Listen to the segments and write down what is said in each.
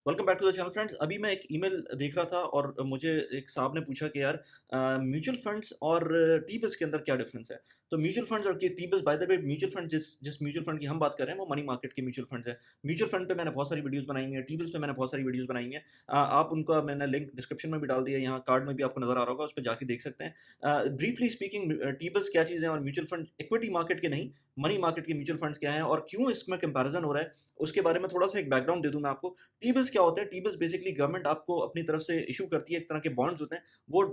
Welcome back to the channel friends. अभी मैं एक ईमेल देख रहा था और मुझे एक साहब ने पूछा कि यार म्यूचुअल फंड्स और टी बिल्स के अंदर क्या डिफरेंस है। तो म्यूचुअल फंड्स और T bills, by the way, mutual fund जिस जिस म्यूचुअल फंड की हम बात कर रहे हैं वो मनी मार्केट के म्यूचुअल फंड्स है। म्यूचुअल फंड पे मैंने बहुत सारी वीडियोस बनाई हुई है, टी बिल्स पे मैंने बहुत सारी वीडियोस बनाई है। आप उनका मैंने लिंक डिस्क्रिप्शन में भी डाल दिया है, यहाँ कार्ड में भी आपको नजर आ रहा होगा, उस पर जाके देख सकते हैं। ब्रीफली स्पीकिंग, टी बिल्स क्या चीज़ है और म्यूचुअल फंड इक्विटी मार्केट के नहीं, मनी मार्केट के म्यूचुअल फंड्स क्या हैं और क्यों इसमें कंपैरिजन हो रहा है, उसके बारे में थोड़ा सा एक बैकग्राउंड दे दूं मैं आपको। टी बिल्स क्या होते हैं? टी बिल्स बेसिकली गवर्नमेंट आपको अपनी तरफ से इशू करती है, एक तरह के बॉन्ड्स होते हैं। वो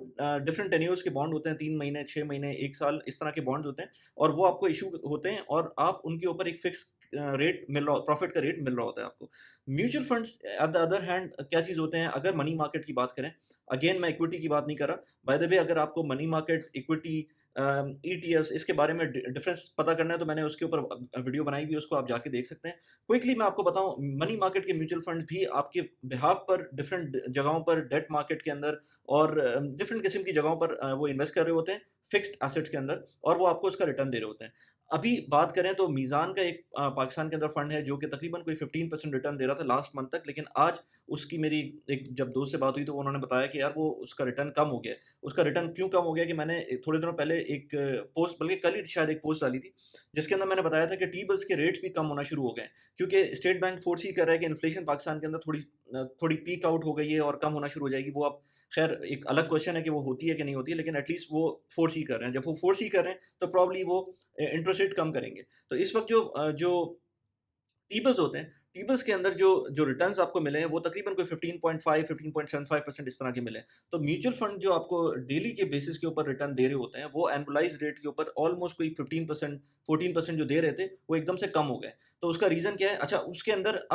डिफरेंट टेन्योर्स के बॉन्ड होते हैं, 3 महीने, 6 महीने, 1 साल, इस तरह के बॉन्ड्स होते हैं। और वो आपको इशू होते हैं और आप उनके ऊपर एक फिक्स रेट मिल रहा, प्रॉफिट का रेट मिल रहा होता है आपको। Mutual funds at the other hand क्या चीज़ होते हैं? अगर मनी मार्केट की बात करें, अगेन मैं इक्विटी की बात नहीं कर रहा, बाय द वे, अगर आपको मनी मार्केट, इक्विटी, ईटीएफ्स, इसके बारे में डिफरेंस पता करना है तो मैंने उसके ऊपर वीडियो बनाई हुई है, उसको आप जाके देख सकते हैं। क्विकली मैं आपको बताऊं, मनी मार्केट के म्यूचुअल फंड्स भी आपके बिहाफ पर डिफरेंट जगहों पर, डेट मार्केट के अंदर और डिफरेंट किस्म की जगहों पर वो इन्वेस्ट कर रहे होते हैं फिक्स्ड एसेट्स के अंदर, और वो आपको उसका रिटर्न दे रहे होते हैं। अभी बात करें तो मीज़ान का एक पाकिस्तान के अंदर फंड है जो कि तकरीबन कोई 15% रिटर्न दे रहा था लास्ट मंथ तक, लेकिन आज उसकी मेरी एक जब दोस्त से बात हुई तो उन्होंने बताया कि यार वो उसका रिटर्न कम हो गया है। उसका रिटर्न क्यों कम हो गया कि मैंने थोड़े दिनों पहले एक पोस्ट, बल्कि कल ही शायद एक पोस्ट डाली थी, जिसके अंदर मैंने बताया था कि टी बिल्स के रेट्स भी कम होना शुरू हो गए हैं, क्योंकि स्टेट बैंक फोर्स ही कर रहा है कि इन्फ्लेशन पाकिस्तान के अंदर थोड़ी पीक आउट हो गई है और कम होना शुरू हो जाएगी। वो अब खैर एक अलग क्वेश्चन है कि वो होती है कि नहीं होती है, लेकिन एटलीस्ट वो फोर्स ही कर रहे हैं। जब वो फोर्स ही कर रहे हैं तो प्रॉब्ली वो इंटरेस्ट रेट कम करेंगे। तो इस वक्त जो टी-बिल्स होते हैं, टी-बिल्स के अंदर जो जो रिटर्न्स आपको मिले हैं वो तकरीबन कोई 15.5 15.75% इस तरह के मिले हैं। तो म्यूचुअल फंड जो आपको डेली के बेसिस के ऊपर रिटर्न दे रहे होते हैं, वो एनुअलाइज़्ड रेट के ऊपर ऑलमोस्ट कोई 15% 14% जो दे रहे थे, वो एकदम से कम हो गए। तो उसका रीज़न क्या है? अच्छा, उसके अंदर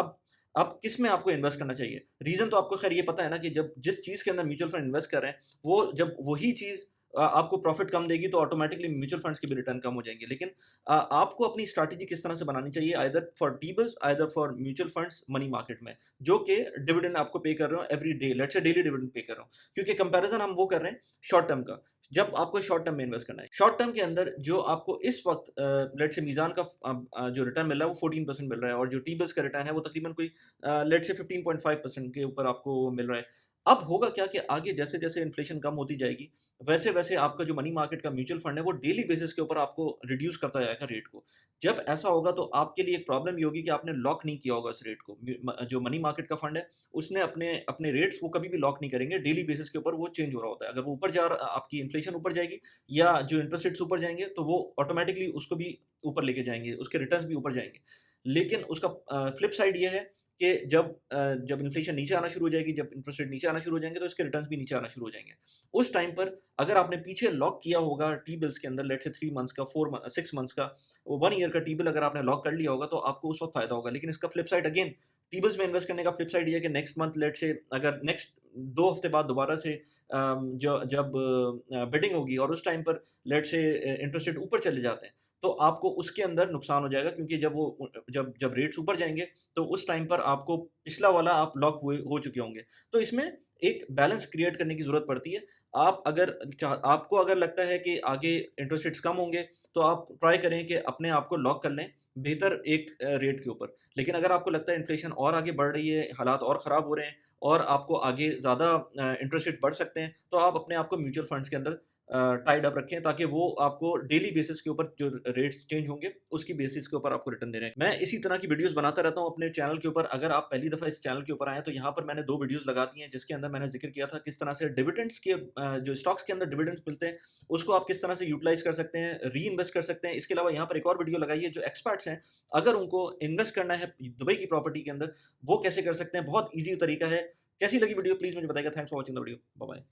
अब किस में आपको इन्वेस्ट करना चाहिए? रीज़न तो आपको खैर ये पता है ना कि जब जिस चीज़ के अंदर म्यूचुअल फंड इन्वेस्ट कर रहे हैं, वो जब वही चीज़ आपको प्रॉफ़िट कम देगी तो ऑटोमैटिकली म्यूचुअल फंड्स के भी रिटर्न कम हो जाएँगे। लेकिन आपको अपनी स्ट्रैटेजी किस तरह से बनानी चाहिए, either for T-bills, either for mutual funds money market में, जो कि डिविडेंड आपको पे कर रहे हो every day, let's say daily dividend pay कर रहा हूँ। क्योंकि कंपैरिजन हम वो कर रहे हैं शॉर्ट टर्म का, जब आपको शॉर्ट टर्म में इन्वेस्ट करना है। शॉर्ट टर्म के अंदर जो आपको इस वक्त लेट्स से मीज़ान का जो रिटर्न मिल रहा है वो 14% मिल रहा है, और जो टी-बिल्स का रिटर्न है वो तकरीबन कोई लेट्स से 15.5% के ऊपर आपको मिल रहा है। अब होगा क्या कि आगे जैसे-जैसे इन्फ्लेशन कम होती जाएगी, वैसे-वैसे आपका जो मनी मार्केट का म्यूचुअल फंड है वो डेली बेसिस के ऊपर आपको रिड्यूस करता जाएगा रेट को। जब ऐसा होगा तो आपके लिए एक प्रॉब्लम ये होगी कि आपने लॉक नहीं किया होगा उस रेट को। जो मनी मार्केट का फंड है, उसने अपने अपने रेट्स वो कभी भी लॉक नहीं करेंगे, डेली बेसिस के ऊपर वो चेंज हो रहा होता है। अगर वो ऊपर आपकी इन्फ्लेशन ऊपर जाएगी या जो इंटरेस्ट रेट्स ऊपर जाएँगे तो वो ऑटोमैटिकली उसको भी ऊपर लेके जाएँगे, उसके रिटर्न्स भी ऊपर जाएँगे। लेकिन उसका फ्लिप साइड ये है कि जब इन्फ्लेशन नीचे आना शुरू हो जाएगी, जब इंटरेस्ट रेट नीचे आना शुरू हो जाएँगे तो इसके रिटर्न्स भी नीचे आना शुरू हो जाएँगे। उस टाइम पर अगर आपने पीछे लॉक किया होगा टी-बिल्स के अंदर, लेट्स से 3 मंथ्स का, 6 मंथ्स का, 1 ईयर का टी-बिल अगर आपने लॉक कर लिया होगा तो आपको उस वक़्त फ़ायदा होगा। लेकिन इसका फ्लिप साइड अगेन, टी-बिल्स में इन्वेस्ट करने का फ्लिप साइड ये है कि नेक्स्ट मंथ, लेट्स से अगर नेक्स्ट 2 हफ्ते बाद दोबारा से जब बिडिंग होगी और उस टाइम पर लेट्स से इंटरेस्ट रेट ऊपर चले जाते हैं, तो आपको उसके अंदर नुकसान हो जाएगा, क्योंकि जब जब रेट्स ऊपर जाएँगे तो उस टाइम पर आपको पिछला वाला आप लॉक हुए हो चुके होंगे। तो इसमें एक बैलेंस क्रिएट करने की ज़रूरत पड़ती है। आपको अगर लगता है कि आगे इंटरेस्ट रेट्स कम होंगे, तो आप ट्राई करें कि अपने आप को लॉक कर लें बेहतर एक रेट के ऊपर। लेकिन अगर आपको लगता है इन्फ्लेशन और आगे बढ़ रही है, हालात और ख़राब हो रहे हैं और आपको आगे ज़्यादा इंटरेस्ट रेट बढ़ सकते हैं, तो आप अपने आप को म्यूचुअल फंड्स के अंदर टाइड अप रखें, ताकि वो आपको डेली बेसिस के ऊपर जो रेट्स चेंज होंगे, उसकी बेसिस के ऊपर आपको रिटर्न दे रहे हैं। मैं इसी तरह की वीडियोज़ बनाता रहता हूँ अपने चैनल के ऊपर। अगर आप पहली दफ़ा इस चैनल के ऊपर आए हैं, तो यहाँ पर मैंने 2 वीडियोज़ लगा दी हैं, जिसके अंदर मैंने ज़िक्र किया था किस तरह से डिविडेंड्स के जो स्टॉक्स के अंदर डिविडेंड्स मिलते हैं, उसको आप किस तरह से यूटिलाइज़ कर सकते हैं, री-इन्वेस्ट कर सकते हैं। इसके अलावा यहाँ पर एक और वीडियो लगाई है, जो एक्सपर्ट्स हैं, अगर उनको इन्वेस्ट करना है दुबई की प्रॉपर्टी के अंदर, वो कैसे कर सकते हैं, बहुत ईज़ी तरीका है। कैसी लगी वीडियो प्लीज़ मुझे बताइएगा। Thanks for watching the video. Bye bye.